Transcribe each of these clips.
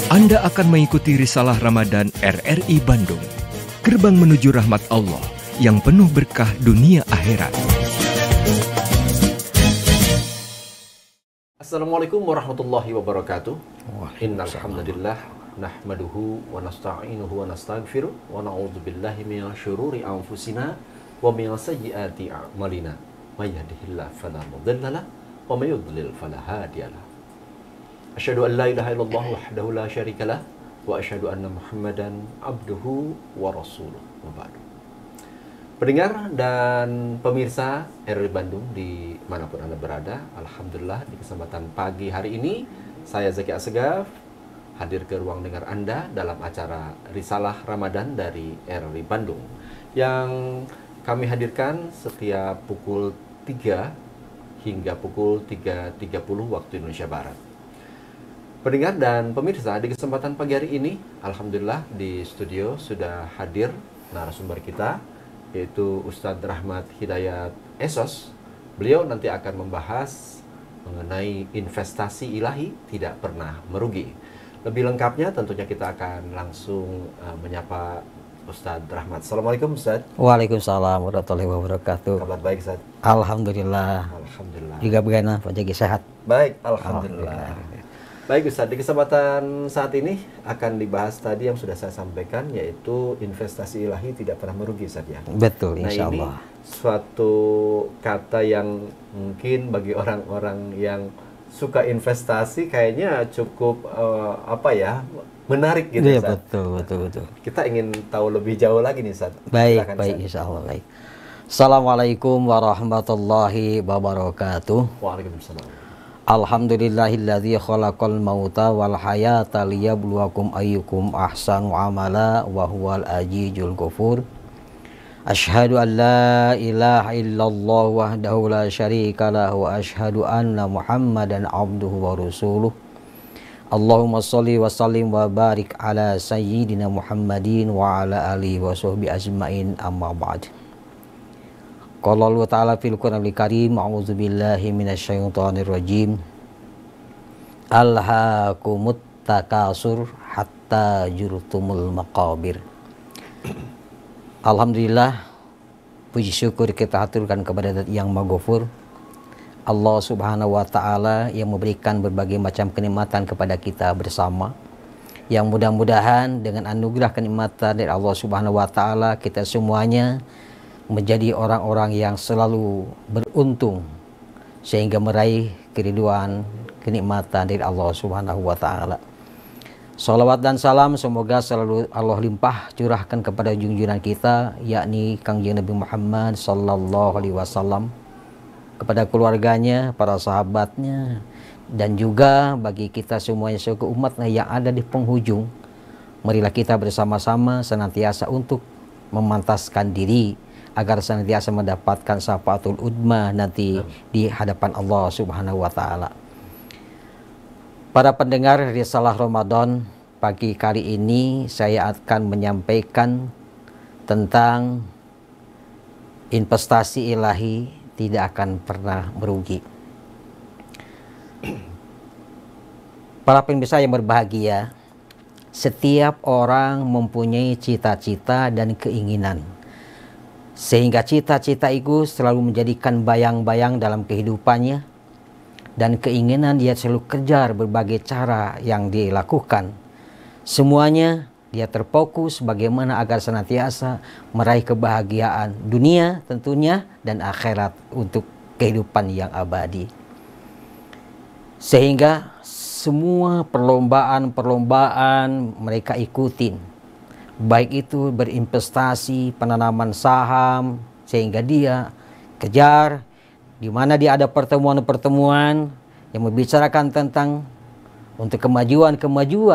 Anda akan mengikuti Risalah Ramadan RRI Bandung, gerbang menuju rahmat Allah yang penuh berkah dunia akhirat. Assalamualaikum warahmatullahi wabarakatuh. Innal hamdalillah nahmaduhu wa nasta'inuhu wa nastaghfiruh wa na'udzu billahi minasy syururi anfusina wa min sayyiati a'malina. May yahdihillahu fala mudilla lahu wa may yudlil fala hadiyalah. Asyhadu an la ilaha illallah wahdahu la syarika lah wa asyhadu anna Muhammadan abduhu wa rasuluh. Wa ba'du. Pendengar dan pemirsa RRI Bandung dimanapun Anda berada, alhamdulillah di kesempatan pagi hari ini saya Zaki Assegaf hadir ke ruang dengar Anda dalam acara Risalah Ramadan dari RRI Bandung yang kami hadirkan setiap pukul 3 hingga pukul 3.30 waktu Indonesia Barat. Pendengar dan pemirsa, di kesempatan pagi hari ini alhamdulillah di studio sudah hadir narasumber kita, yaitu Ustadz Rahmat Hidayat Esos. Beliau nanti akan membahas mengenai investasi ilahi tidak pernah merugi. Lebih lengkapnya tentunya kita akan langsung menyapa Ustadz Rahmat. Assalamualaikum Ustadz. Waalaikumsalam warahmatullahi wabarakatuh. Kabar baik Ustadz? Alhamdulillah. Alhamdulillah. Juga bagaimana Pak Jaki, sehat? Baik, alhamdulillah. Baik Ustadz, di kesempatan saat ini akan dibahas tadi yang sudah saya sampaikan, yaitu investasi ilahi tidak pernah merugi Ustadz ya. Betul, Nah, insya ini Allah. suatu kata yang mungkin bagi orang-orang yang suka investasi kayaknya cukup menarik gitu Iya, Ustadz. betul. Kita ingin tahu lebih jauh lagi nih Ustadz. Baik, Silakan, baik, Ustadz. insya Allah. Baik. Assalamualaikum warahmatullahi wabarakatuh. Waalaikumsalam. Alhamdulillahilladzi khalaqal mauta wal hayata liyabluwakum ayyukum ahsanu amala wa huwal azizul ghafur. Asyhadu an la ilaha illallah wahdahu la syarika lahu wa asyhadu anna Muhammadan abduhu wa rasuluh. Allahumma shalli wa sallim wa barik ala sayyidina Muhammadin wa ala alihi wa sahbihi ajmain, amma ba'd. Qala Allah Ta'ala fil Qur'anil Karim, a'udzu billahi minasyaitonir rajim. Alhaakumut takasur hatta jurtumul maqabir. Alhamdulillah, puji syukur kita haturkan kepada Zat yang Maha Ghafur, Allah Subhanahu wa Ta'ala, yang memberikan berbagai macam kenikmatan kepada kita bersama. Yang mudah-mudahan dengan anugerah kenikmatan dari Allah Subhanahu wa Ta'ala, kita semuanya menjadi orang-orang yang selalu beruntung sehingga meraih keriduan kenikmatan dari Allah Subhanahu wa Ta'ala. Salawat dan salam semoga selalu Allah limpah curahkan kepada junjungan kita, yakni Kangjeng Nabi Muhammad sallallahu alaihi wasallam, kepada keluarganya, para sahabatnya, dan juga bagi kita semuanya sebagai umatnya yang ada di penghujung. Marilah kita bersama-sama senantiasa untuk memantaskan diri agar senantiasa mendapatkan syafaatul udma nanti di hadapan Allah Subhanahu wa Ta'ala. Para pendengar Risalah Ramadan, pagi kali ini saya akan menyampaikan tentang investasi ilahi tidak akan pernah merugi. Para pemirsa yang berbahagia, setiap orang mempunyai cita-cita dan keinginan, sehingga cita-cita itu selalu menjadikan bayang-bayang dalam kehidupannya, dan keinginan dia selalu kejar berbagai cara yang dilakukan. Semuanya dia terfokus bagaimana agar senantiasa meraih kebahagiaan dunia tentunya dan akhirat untuk kehidupan yang abadi. Sehingga semua perlombaan mereka ikutin. Baik itu berinvestasi, penanaman saham, sehingga dia kejar di mana dia ada pertemuan-pertemuan yang membicarakan tentang untuk kemajuan,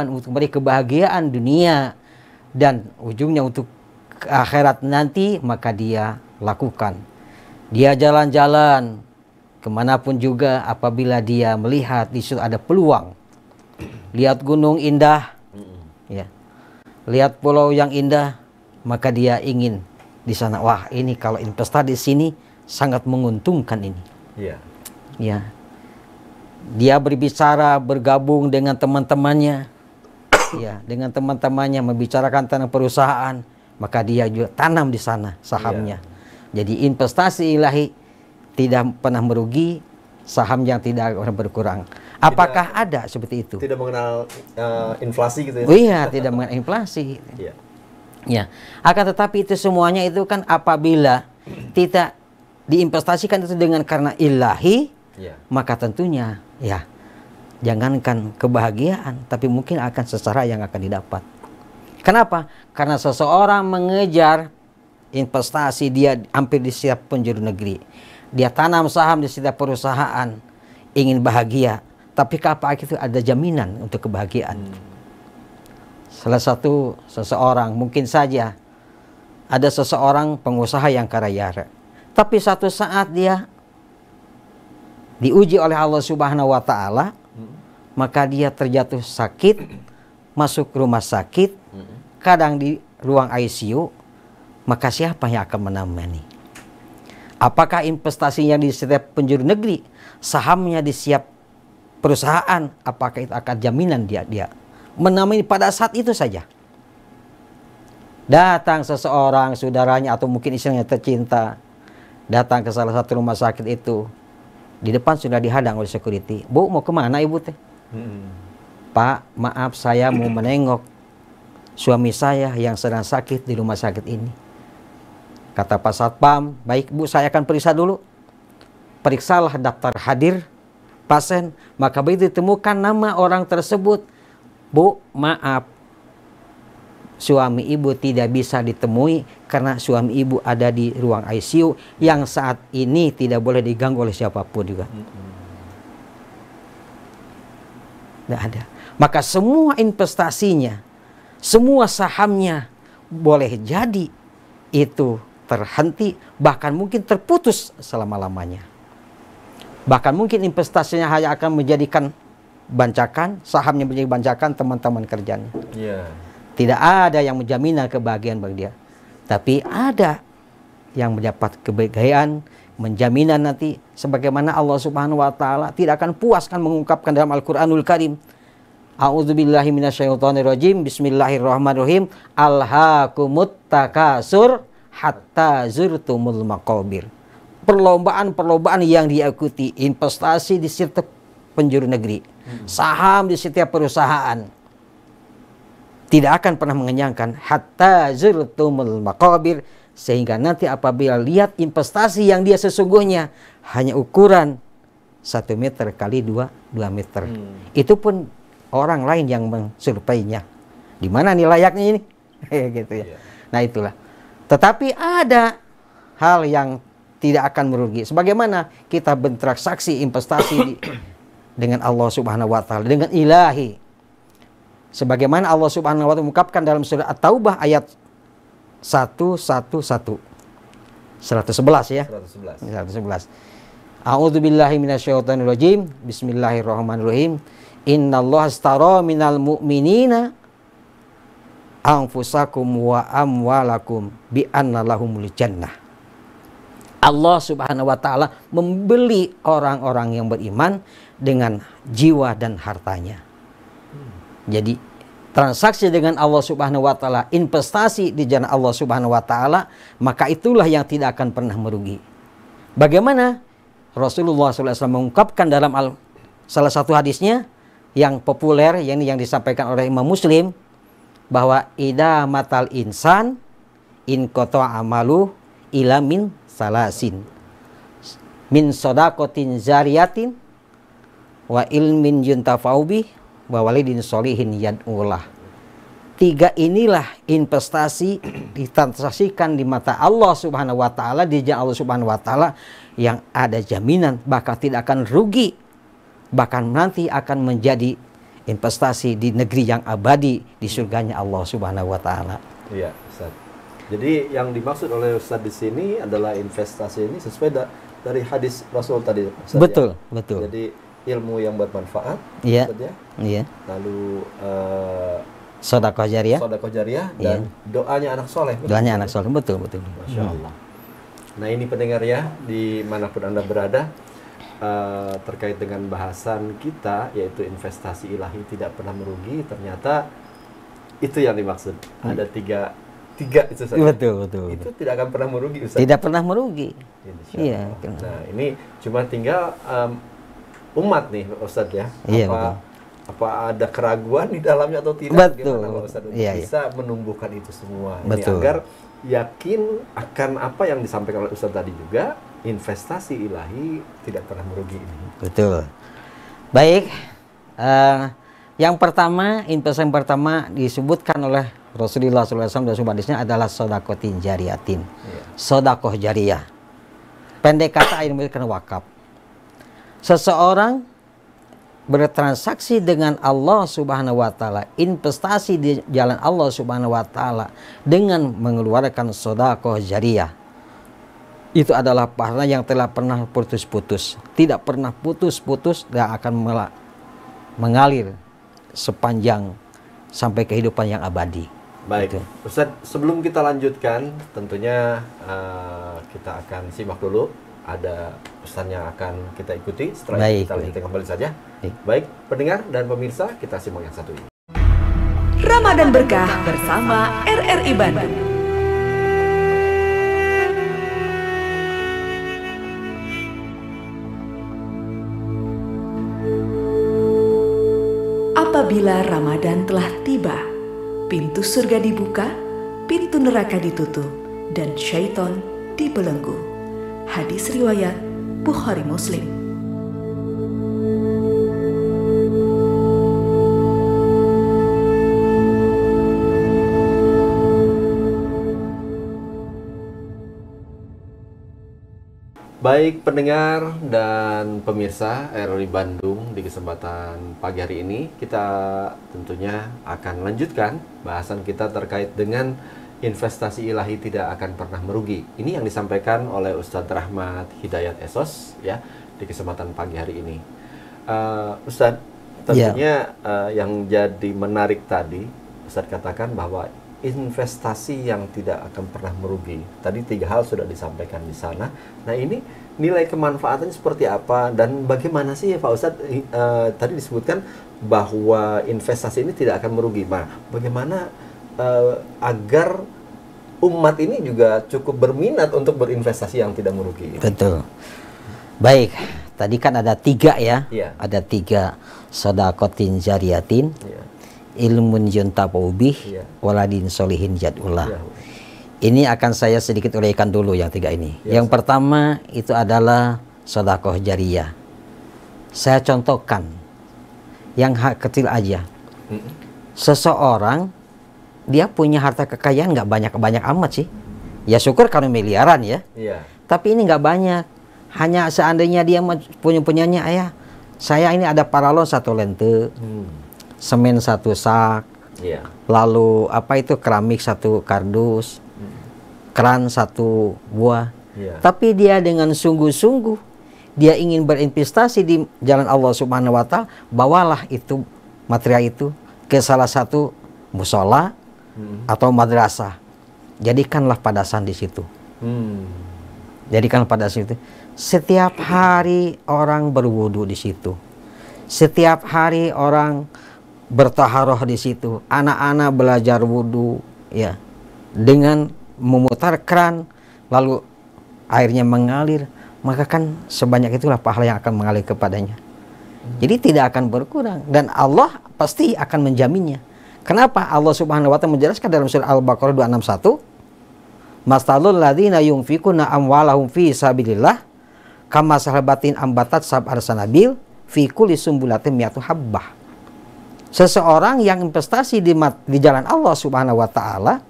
untuk meraih kebahagiaan dunia dan ujungnya untuk akhirat nanti, maka dia lakukan. Dia jalan-jalan kemanapun juga apabila dia melihat di situ ada peluang. Lihat gunung indah, ya. Lihat pulau yang indah, maka dia ingin di sana. Wah, ini kalau investasi di sini sangat menguntungkan ini. Iya. Ya. Dia berbicara, bergabung dengan teman-temannya. ya dengan teman-temannya membicarakan tentang perusahaan, maka dia juga tanam di sana sahamnya. Jadi investasi ilahi tidak pernah merugi, saham yang tidak pernah berkurang. Apakah ada seperti itu? Tidak mengenal inflasi gitu ya? Oh iya, tidak mengenal inflasi. Iya. Ya, akan tetapi itu semuanya itu kan apabila tidak diinvestasikan itu dengan karena ilahi, maka tentunya ya jangankan kebahagiaan, tapi mungkin akan sengsara yang akan didapat. Kenapa? Karena seseorang mengejar investasi dia hampir di setiap penjuru negeri. Dia tanam saham di setiap perusahaan, ingin bahagia. Tapi apakah itu ada jaminan untuk kebahagiaan? Salah satu seseorang, mungkin saja ada seseorang pengusaha yang kaya raya. Tapi satu saat dia diuji oleh Allah Subhanahu wa Ta'ala, maka dia terjatuh sakit, masuk rumah sakit, kadang di ruang ICU, maka siapa yang akan menemani? Apakah investasinya di setiap penjuru negeri, sahamnya di setiap perusahaan, apakah itu akan jaminan dia menemani pada saat itu saja? Datang seseorang, saudaranya atau mungkin istrinya tercinta, datang ke salah satu rumah sakit itu, di depan sudah dihadang oleh security. Bu, mau kemana ibu teh? Pak, maaf saya mau menengok suami saya yang sedang sakit di rumah sakit ini. Kata Pak Satpam, baik Bu, saya akan periksa dulu. Periksalah daftar hadir pasien, maka begitu ditemukan nama orang tersebut. Bu, maaf, suami ibu tidak bisa ditemui karena suami ibu ada di ruang ICU yang saat ini tidak boleh diganggu oleh siapapun juga. Tidak ada. Maka semua investasinya, semua sahamnya boleh jadi itu terhenti, bahkan mungkin terputus selama-lamanya. Bahkan mungkin investasinya hanya akan menjadikan bancakan, sahamnya menjadi bancakan teman-teman kerjanya. Tidak ada yang menjamin kebahagiaan bagi dia. Tapi ada yang mendapat kebahagiaan, menjaminan nanti sebagaimana Allah Subhanahu wa Ta'ala tidak akan puas kan mengungkapkan dalam Al-Qur'anul Karim. A'udzubillahi minasyaitonirrajim. Bismillahirrahmanirrahim. Alhaakumut takasur hatta zurtumul maqabir. Perlombaan-perlombaan yang diikuti, investasi di setiap penjuru negeri, saham di setiap perusahaan, tidak akan pernah mengenyangkan hatta zurtumul maqabir, sehingga nanti apabila lihat investasi yang dia sesungguhnya hanya ukuran 1 meter kali 2 meter. Itu pun orang lain yang mensurveinya. Di mana nih layaknya ini? Gitu ya. Nah itulah. Tetapi ada hal yang tidak akan merugi. Sebagaimana kita bertransaksi investasi dengan Allah Subhanahu wa Ta'ala, dengan ilahi. Sebagaimana Allah Subhanahu wa Ta'ala mengungkapkan dalam surah At-Taubah ayat 111 ya. 111. A'udzubillahi minasyaitonirrajim. Bismillahirrahmanirrahim. Innallaha astara minal mu'minina anfusakum wa amwalakum bi anna lahumul jannah. Allah Subhanahu wa Ta'ala membeli orang-orang yang beriman dengan jiwa dan hartanya. Jadi transaksi dengan Allah Subhanahu wa Ta'ala, investasi di jalan Allah Subhanahu wa Ta'ala, maka itulah yang tidak akan pernah merugi. Bagaimana Rasulullah SAW mengungkapkan dalam salah satu hadisnya yang populer, yang disampaikan oleh Imam Muslim, bahwa idza matal insan in qata amalu ila min salasin min shadaqatin zariyatin wa ilmin yuntafa'u bih wa walidin sholihin yad'ulah. 3 inilah investasi ditransaksikan di mata Allah Subhanahu wa Ta'ala, di jalan Allah Subhanahu wa Ta'ala, yang ada jaminan bahkan tidak akan rugi, bahkan nanti akan menjadi investasi di negeri yang abadi di surganya Allah Subhanahu wa Ta'ala. Iya, Ustaz. Jadi yang dimaksud oleh Ustaz di sini adalah investasi ini sesuai dari hadis Rasul tadi, Ustaz. Betul, ya? betul. Jadi ilmu yang bermanfaat, iya, Ustaz, ya? Iya. Lalu sedekah jariyah, dan doanya anak soleh. Doanya anak soleh, betul. Masya Allah. Nah ini pendengar ya, dimanapun Anda berada, terkait dengan bahasan kita, yaitu investasi ilahi tidak pernah merugi. Ternyata Itu yang dimaksud. Ada tiga itu Ustaz. Betul. Itu tidak akan pernah merugi Ustaz. Tidak pernah merugi. Iya. Nah, ini cuma tinggal umat nih Ustaz ya. Iya, apa ada keraguan di dalamnya atau tidak? Betul. Bagaimana Ustaz untuk Iya, bisa menumbuhkan itu semua. Betul. Ini agar yakin akan apa yang disampaikan oleh Ustaz tadi juga, investasi ilahi tidak pernah merugi ini. Betul. Baik. Yang pertama, investasi pertama disebutkan oleh Rasulullah SAW dan hadisnya adalah sodakotin jariyatin. Sodakoh jariyah. Pendek kata ini memberikan wakaf. Seseorang bertransaksi dengan Allah Subhanahu wa taala, investasi di jalan Allah Subhanahu wa taala dengan mengeluarkan sedekah jariyah. Itu adalah pahala yang telah pernah putus-putus, tidak pernah putus-putus dan akan mengalir sepanjang sampai kehidupan yang abadi. Baik, Ustaz, sebelum kita lanjutkan, tentunya kita akan simak dulu. Ada pesan yang akan kita ikuti, setelah itu kita lanjutkan kembali saja. Baik, pendengar dan pemirsa, kita simak yang satu ini. Ramadan Berkah bersama RRI Bandung. Apabila Ramadan telah tiba, pintu surga dibuka, pintu neraka ditutup, dan syaitan dibelenggu. Hadis riwayat Bukhari Muslim. Baik pendengar dan pemirsa RRI Bandung, di kesempatan pagi hari ini kita tentunya akan lanjutkan bahasan kita terkait dengan investasi ilahi tidak akan pernah merugi. Ini yang disampaikan oleh Ustadz Rahmat Hidayat Esos ya di kesempatan pagi hari ini. Ustadz, tentunya yang jadi menarik tadi Ustadz katakan bahwa investasi yang tidak akan pernah merugi. Tadi 3 hal sudah disampaikan di sana. Nah, ini nilai kemanfaatannya seperti apa dan bagaimana sih ya Pak Ustadz? Tadi disebutkan bahwa investasi ini tidak akan merugi. Nah, bagaimana agar umat ini juga cukup berminat untuk berinvestasi yang tidak merugi? Betul. Baik, tadi kan ada 3 ya. Ada 3 sodakotin jariyatin. Ilmun yuntafa'u bih, waladin solihin jadullah. Ini akan saya sedikit uraikan dulu yang 3 ini. Yang pertama itu adalah sedekah jariyah. Saya contohkan yang kecil aja. Seseorang dia punya harta kekayaan nggak banyak amat sih. Ya syukur kalau miliaran ya. Tapi ini nggak banyak. Hanya seandainya dia punyanya ayah. Saya ini ada paralon 1 lente. Semen 1 sak, lalu apa itu keramik 1 kardus, keran 1 buah. Tapi dia dengan sungguh-sungguh dia ingin berinvestasi di jalan Allah Subhanahu wa taala, bawalah itu material itu ke salah satu musola atau madrasah. Jadikanlah padasan di situ. Jadikan padasan itu. Setiap hari orang berwudu di situ. Setiap hari orang bertaharoh di situ, anak-anak belajar wudhu ya dengan memutar keran lalu airnya mengalir, maka kan sebanyak itulah pahala yang akan mengalir kepadanya. Jadi tidak akan berkurang dan Allah pasti akan menjaminnya. Kenapa? Allah Subhanahu wa taala menjelaskan dalam surah Al-Baqarah 261, Mastalul ladzina yunfikuna amwalahum fi sabilillah kama sahabatin ambatat sab'ar sanabil fi kulli sumbulatin mi'atu habbah. Seseorang yang investasi di jalan Allah Subhanahu wa taala,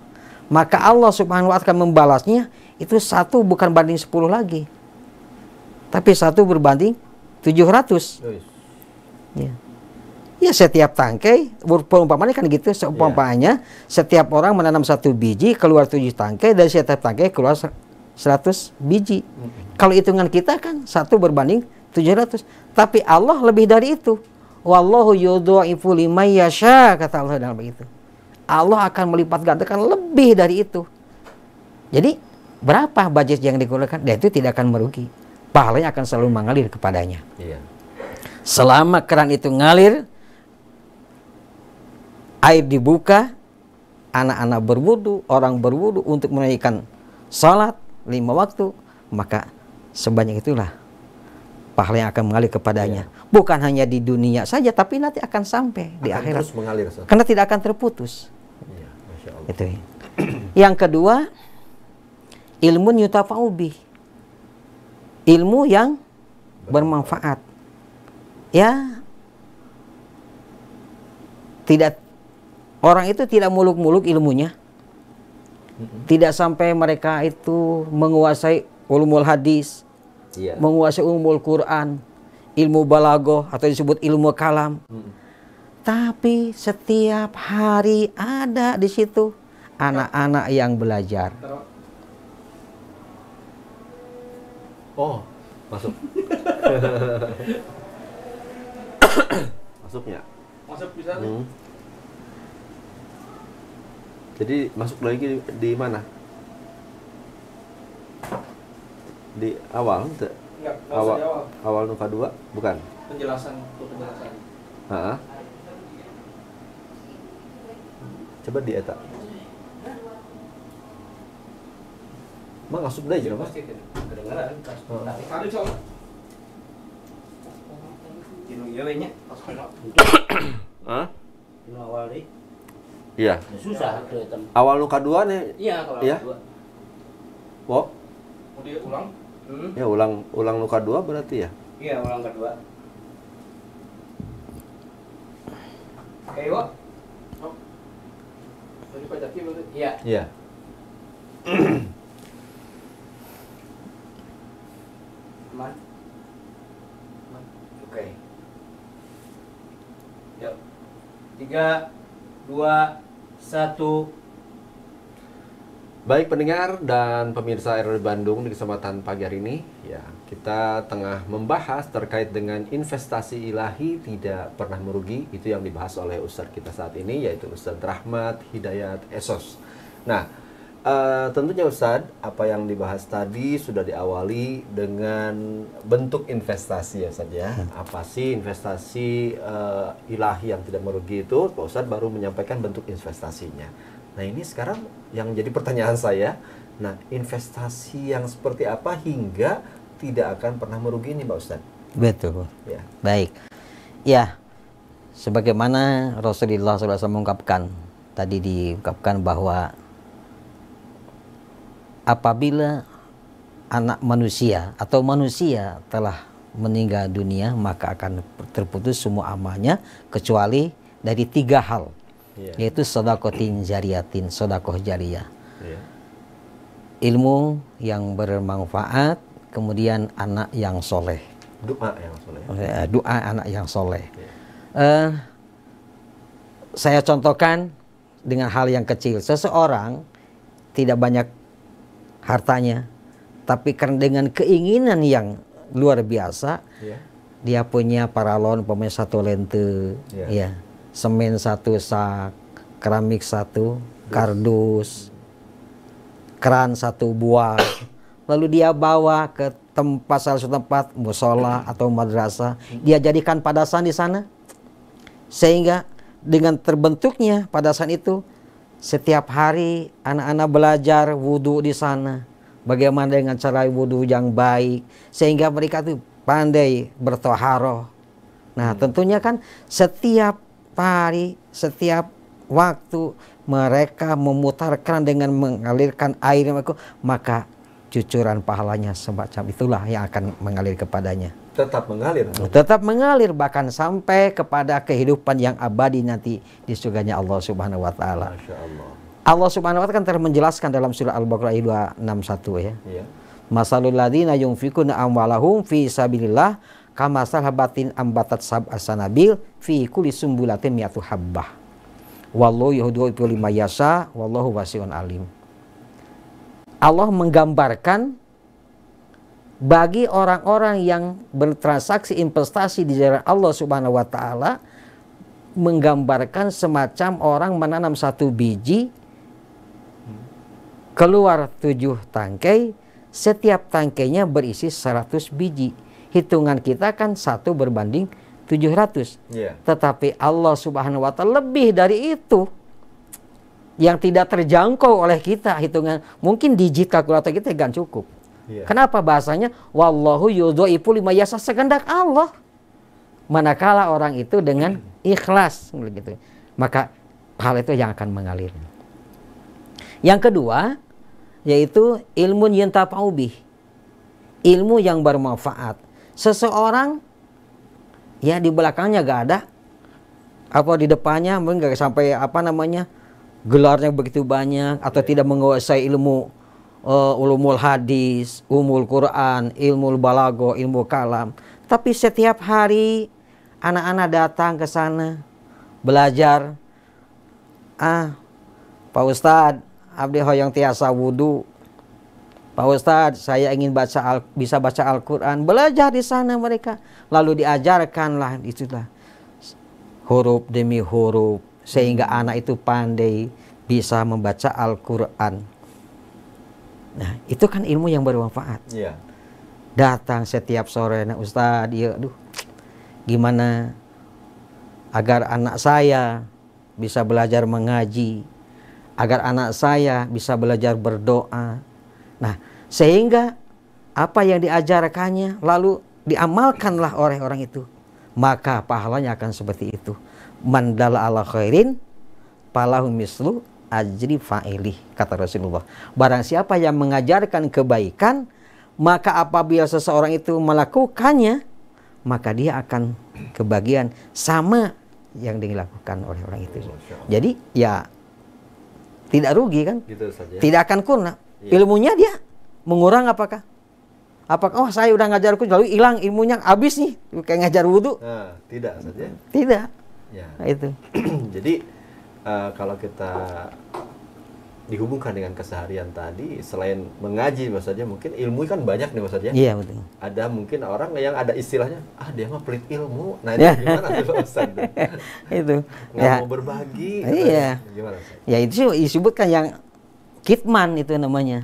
maka Allah Subhanahu wa taala akan membalasnya itu 1 bukan banding 10 lagi. Tapi 1 berbanding 700. Ya setiap tangkai, umpamanya kan gitu, seumpamanya setiap orang menanam 1 biji, keluar 7 tangkai, dan setiap tangkai keluar 100 biji. Kalau hitungan kita kan 1 berbanding 700. Tapi Allah lebih dari itu. Wallahu yudha'ifu liman yasha, kata Allah dalam begitu. Allah akan melipat gandakan lebih dari itu. Jadi berapa budget yang dikeluarkan? Dan itu tidak akan merugi. Pahalanya akan selalu mengalir kepadanya. Selama keran itu ngalir, air dibuka, anak-anak berwudu, orang berwudu untuk menunaikan salat 5 waktu, maka sebanyak itulah pahala yang akan mengalir kepadanya. Bukan hanya di dunia saja, tapi nanti akan sampai di akhirat. Terus mengalir, karena tidak akan terputus. Ya, Masya Allah. Itu. Yang kedua, ilmu yutafa'u bih. Ilmu yang bermanfaat. Ya, tidak, orang itu tidak muluk-muluk ilmunya. Tidak sampai mereka itu menguasai ulumul hadis, menguasai ulumul Quran, ilmu balaghah atau disebut ilmu kalam. Tapi setiap hari ada di situ anak-anak yang belajar. Oh, masuk. Masuknya. Masuk bisa. Jadi masuk lagi di mana? Di awal, Enggak, awal, di awal. awal nuka 2, bukan? Penjelasan, untuk penjelasan. Ha? Coba di eta. Mang asup deui jeung apa? Kedengaran. Ada coba. Tinu ieu we nya. Hah? Tinu awal deui. Iya. Susah tuh eta. Awal nuka 2 nih. Iya, kalau Iya. kedua. Wo, Mau diulang? ya ulang nuka 2 berarti ya? Iya, ulang kedua. Oke, Wo. Tadi pajaki berarti? Iya. Iya. Aman. Oke. Yuk. 3, 2, 1. Baik pendengar dan pemirsa RRI Bandung, di kesempatan pagi hari ini ya kita tengah membahas terkait dengan investasi ilahi tidak pernah merugi. Itu yang dibahas oleh Ustadz kita saat ini, yaitu Ustadz Rahmat Hidayat Esos. Nah, tentunya Ustadz, apa yang dibahas tadi sudah diawali dengan bentuk investasi ya Ustadz ya. Apa sih investasi ilahi yang tidak merugi itu? Pak Ustadz baru menyampaikan bentuk investasinya. Nah ini sekarang yang jadi pertanyaan saya, nah investasi yang seperti apa hingga tidak akan pernah merugi ini Pak Ustadz? Betul. Ya. Baik. Ya, sebagaimana Rasulullah SAW mengungkapkan, tadi diungkapkan bahwa apabila anak manusia atau manusia telah meninggal dunia, maka akan terputus semua amalnya kecuali dari 3 hal. Yaitu sodakotin jariyatin, sodakoh jariyah. Ilmu yang bermanfaat, kemudian anak yang soleh. Doa yang soleh. Doa anak yang soleh. Saya contohkan dengan hal yang kecil. Seseorang tidak banyak hartanya, tapi karena dengan keinginan yang luar biasa, dia punya paralon pemain 1 lente, ya, semen 1 sak, keramik 1, kardus, keran 1 buah, lalu dia bawa ke salah satu tempat musola atau madrasah, dia jadikan padasan di sana, sehingga dengan terbentuknya padasan itu setiap hari anak-anak belajar wudhu di sana, bagaimana dengan cara wudhu yang baik, sehingga mereka tuh pandai bertoharoh. Nah tentunya kan setiap hari, setiap waktu mereka memutarkan dengan mengalirkan air, maka cucuran pahalanya semacam itulah yang akan mengalir kepadanya. Tetap mengalir. Tetap mengalir, bahkan sampai kepada kehidupan yang abadi nanti di surganya Allah Subhanahu wa taala. Masya Allah. Allah Subhanahu wa taala kan telah menjelaskan dalam surah Al-Baqarah 261 ya. Masalul ladzina yunfikuna amwalahum fi sabilillah kamasal habatin ambatat sab'a sanabil fi kulli sumbulatin mi'atu habbah. Wallahu yuhdi'u lima yasha wallahu wasi'un alim. Allah menggambarkan bagi orang-orang yang bertransaksi investasi di jalan Allah Subhanahu wa taala, menggambarkan semacam orang menanam 1 biji, keluar 7 tangkai, setiap tangkainya berisi 100 biji. Hitungan kita kan 1 berbanding 700. Tetapi Allah Subhanahu wa taala lebih dari itu. yang tidak terjangkau oleh kita hitungan. Mungkin digit kalkulator kita gak cukup. Iya. Kenapa bahasanya wallahu yudhaifu liman yasha, sekehendak Allah. Manakala orang itu dengan ikhlas gitu, maka hal itu yang akan mengalir. Yang kedua yaitu ilmu yantafa'u bih, ilmu yang bermanfaat. Seseorang ya di belakangnya gak ada, apa di depannya mungkin gak sampai gelarnya begitu banyak, atau tidak menguasai ilmu ulumul hadis, umul Quran, ilmu balago, ilmu kalam. Tapi setiap hari anak-anak datang ke sana belajar. Pak Ustadz, abdi hoyong tiasa wudu. Pak Ustadz, saya ingin bisa baca Al-Quran. Belajar di sana mereka. Lalu diajarkanlah itulah huruf demi huruf, sehingga anak itu pandai bisa membaca Al-Quran. Nah, itu kan ilmu yang bermanfaat. Iya. Datang setiap sore, nah Ustadz, ya, gimana agar anak saya bisa belajar mengaji, agar anak saya bisa belajar berdoa. Nah, sehingga apa yang diajarkannya lalu diamalkanlah oleh orang itu, maka pahalanya akan seperti itu. Man dalla ala khairin falahu mislu ajri fa'ilih, kata Rasulullah. Barang siapa yang mengajarkan kebaikan, maka apabila seseorang itu melakukannya, maka dia akan kebagian sama yang dilakukan oleh orang itu. Jadi ya tidak rugi kan? Gitu saja. Tidak akan kurang. Iya. Ilmunya dia mengurang apakah? Apakah saya udah ngajarku lalu hilang ilmunya, habis nih kayak ngajar wudhu? Nah, tidak saja. Tidak. Ya. Nah, itu. Jadi kalau kita dihubungkan dengan keseharian tadi, selain mengaji Mas saja, mungkin ilmu kan banyak nih Mas saja. Iya betul. Ada mungkin orang yang ada istilahnya, dia mah pelit ilmu. Nah, itu gimana tuh Ustaz? Itu. Nggak mau berbagi. Iya. Gimana Ustaz? Ya itu disebutkan yang kitman itu namanya.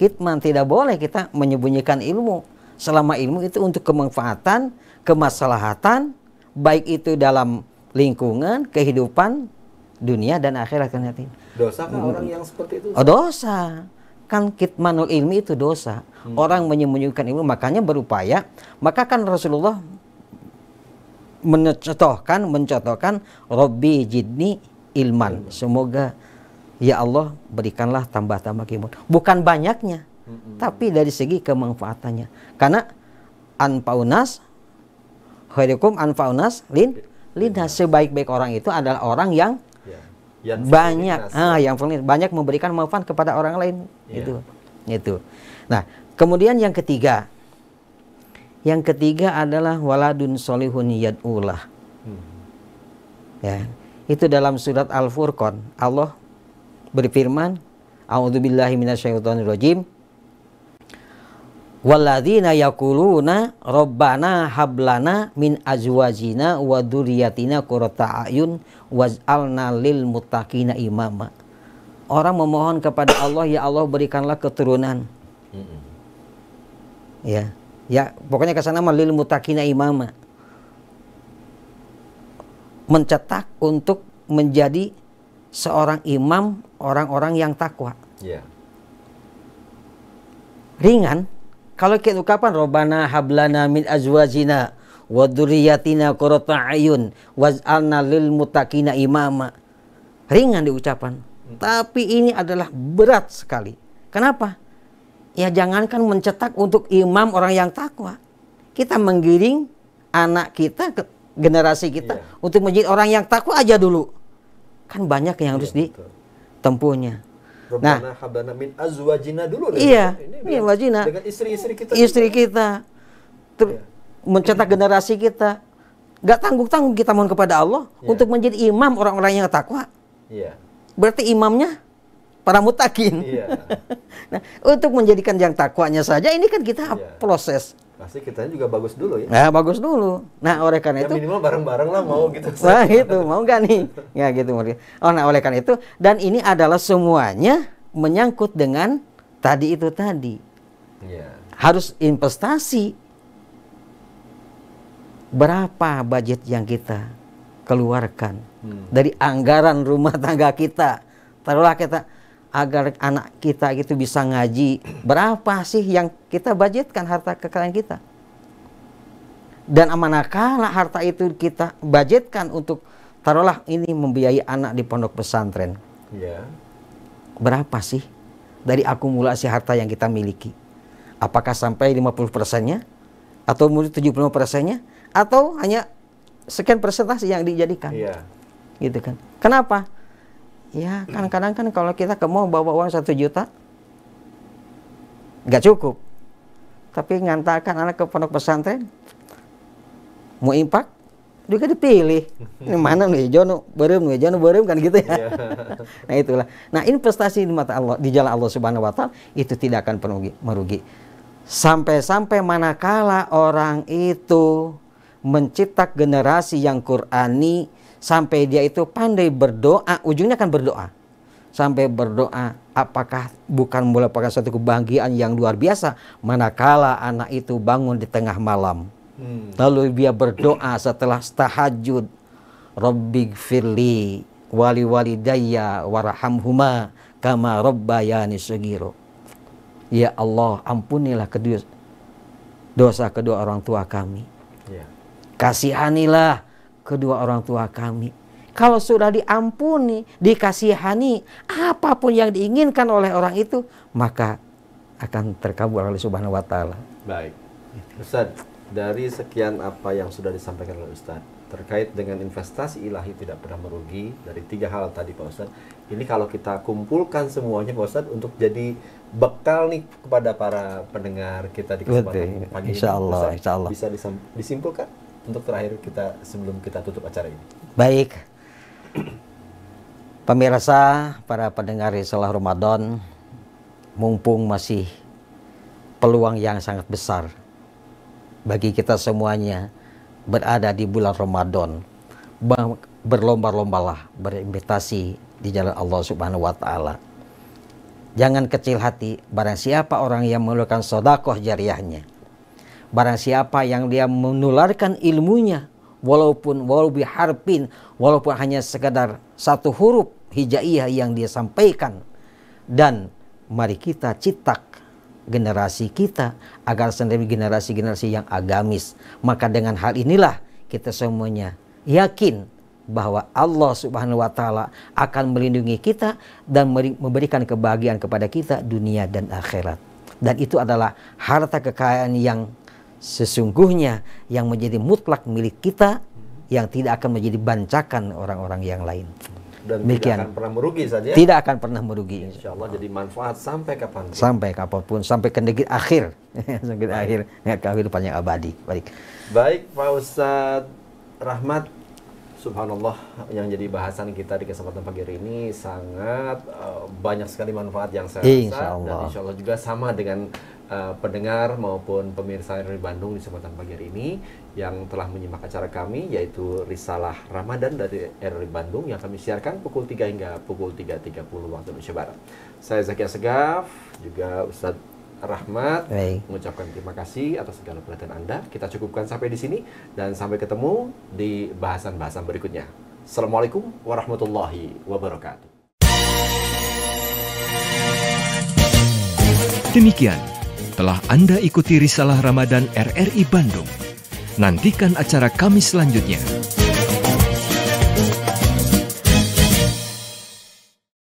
Kitman, tidak boleh kita menyembunyikan ilmu. Selama ilmu itu untuk kemanfaatan, kemaslahatan, baik itu dalam lingkungan, kehidupan dunia dan akhirat kan. Dosa kan orang yang seperti itu? Oh, dosa. Kan kitmanul ilmi itu dosa. Orang menyembunyikan ilmu, makanya berupaya. Maka kan Rasulullah mencontohkan Rabbi jidni ilman. Semoga ya Allah berikanlah tambah-tambah ilmu. Bukan banyaknya, tapi dari segi kemanfaatannya. Karena anfaunas khairukum anfaunas linnas, sebaik-baik orang itu adalah orang yang banyak banyak memberikan manfaat kepada orang lain. Itu. Nah, kemudian yang ketiga adalah waladun solihun yad'ulah. Ya, itu dalam surat Al-Furqan Allah berfirman, a'udzubillahi minasyaitonirrajim, walladzina yaquluna rabbana hablana min azwajina wa dzurriyyatina qurrata a'yun waj'alna lil muttaqina imama. Orang memohon kepada Allah, ya Allah berikanlah keturunan. Ya, pokoknya ke sana lil muttaqina imama. Mencetak untuk menjadi seorang imam orang-orang yang takwa. Ringan. Kalau kita ucapan Rabbana hablana min azwajina wa dzurriyyatina qurrata a'yun waj'alna lil muttaqina imama. Ringan diucapan. Tapi ini adalah berat sekali. Kenapa? Ya jangankan mencetak untuk imam orang yang takwa. Kita menggiring anak kita, generasi kita untuk menjadi orang yang takwa aja dulu. Kan banyak yang harus ditempuhnya. Rabbana hablana min azwajina dulu. Iya, ini wajina. Dengan istri-istri kita. Istri kita. Mencetak generasi kita. Gak tanggung-tanggung kita mohon kepada Allah untuk menjadi imam orang-orang yang takwa. Berarti imamnya para mutakin. Nah, untuk menjadikan yang takwanya saja ini kan kita proses. Pasti kita juga bagus dulu ya. Nah, bagus dulu. Nah, oleh karena itu minimal bareng-bareng lah mau gitu. Nah, itu mau nggak nih? Ya gitu. Nah, oleh karena itu, dan ini adalah semuanya menyangkut dengan tadi. Harus investasi. Berapa budget yang kita keluarkan dari anggaran rumah tangga kita, taruhlah kita agar anak kita gitu bisa ngaji, berapa sih yang kita budgetkan harta kekayaan kita? Dan manakala harta itu kita budgetkan untuk taruhlah ini membiayai anak di pondok pesantren. Ya. Berapa sih dari akumulasi harta yang kita miliki? Apakah sampai 50%-nya? Atau 70%-nya? Atau hanya sekian persentase yang dijadikan? Iya. Gitu kan. Kenapa? Ya kadang-kadang kan kalau kita mau bawa uang 1 juta nggak cukup. Tapi ngantarkan anak ke pondok pesantren, mau impak juga dipilih. Ini mana nih jono berem kan gitu ya. Nah itulah. Nah investasi di mata Allah, di jalan Allah Subhanahu wa taala itu tidak akan pernah merugi. Sampai-sampai manakala orang itu mencipta generasi yang Qur'ani, sampai dia itu pandai berdoa, ujungnya kan berdoa. Sampai berdoa, apakah bukan merupakan suatu kebahagiaan yang luar biasa manakala anak itu bangun di tengah malam. Lalu dia berdoa setelah tahajud, Rabbighfirli wali walidayya warhamhuma kama rabbayani shaghira. Ya Allah, ampunilah dosa kedua orang tua kami. Ya. Kasihanilah kedua orang tua kami. Kalau sudah diampuni, dikasihani, apapun yang diinginkan oleh orang itu, maka akan terkabul oleh Subhanahu wa taala. Baik. Ustaz, dari sekian apa yang sudah disampaikan oleh Ustaz terkait dengan investasi ilahi tidak pernah merugi, dari 3 hal tadi Pak Ustaz, ini kalau kita kumpulkan semuanya Pak Ustaz untuk jadi bekal nih kepada para pendengar kita di kesempatan pagi ini. Insya Allah. Bisa disimpulkan untuk terakhir kita sebelum kita tutup acara ini. Baik. Pemirsa, para pendengar Risalah Ramadan, mumpung masih peluang yang sangat besar bagi kita semuanya berada di bulan Ramadan, berlomba-lombalah berinvestasi di jalan Allah Subhanahu wa taala. Jangan kecil hati, barang siapa orang yang mengeluarkan sedekah jariahnya, barang siapa yang dia menularkan ilmunya, walaupun biharfin, walaupun hanya sekedar 1 huruf hijaiyah yang dia sampaikan, dan mari kita cetak generasi kita agar sendiri generasi-generasi yang agamis. Maka dengan hal inilah kita semuanya yakin bahwa Allah Subhanahu wa taala akan melindungi kita dan memberikan kebahagiaan kepada kita dunia dan akhirat. Dan itu adalah harta kekayaan yang sesungguhnya yang menjadi mutlak milik kita, yang tidak akan menjadi bancakan orang-orang yang lain. Dan demikian. Tidak akan pernah merugi saja. Tidak akan pernah merugi. Insya Allah jadi manfaat sampai kapan? Sampai kapanpun, sampai ke negeri akhir, sampai akhir, kehidupan yang abadi. Baik, Pak Ustadz Rahmat, subhanallah, yang jadi bahasan kita di kesempatan pagi hari ini sangat banyak sekali manfaat yang saya rasa, dan insya Allah juga sama dengan pendengar maupun pemirsa dari Bandung di kesempatan pagi hari ini yang telah menyimak acara kami, yaitu Risalah Ramadan dari RRI Bandung yang kami siarkan pukul 3 hingga pukul 3.30 waktu Indonesia Barat. Saya Zaki Assegaf, juga Ustadz Rahmat, mengucapkan terima kasih atas segala perhatian Anda. Kita cukupkan sampai di sini dan sampai ketemu di bahasan-bahasan berikutnya. Assalamualaikum warahmatullahi wabarakatuh. Demikian telah Anda ikuti Risalah Ramadan RRI Bandung. Nantikan acara kami selanjutnya.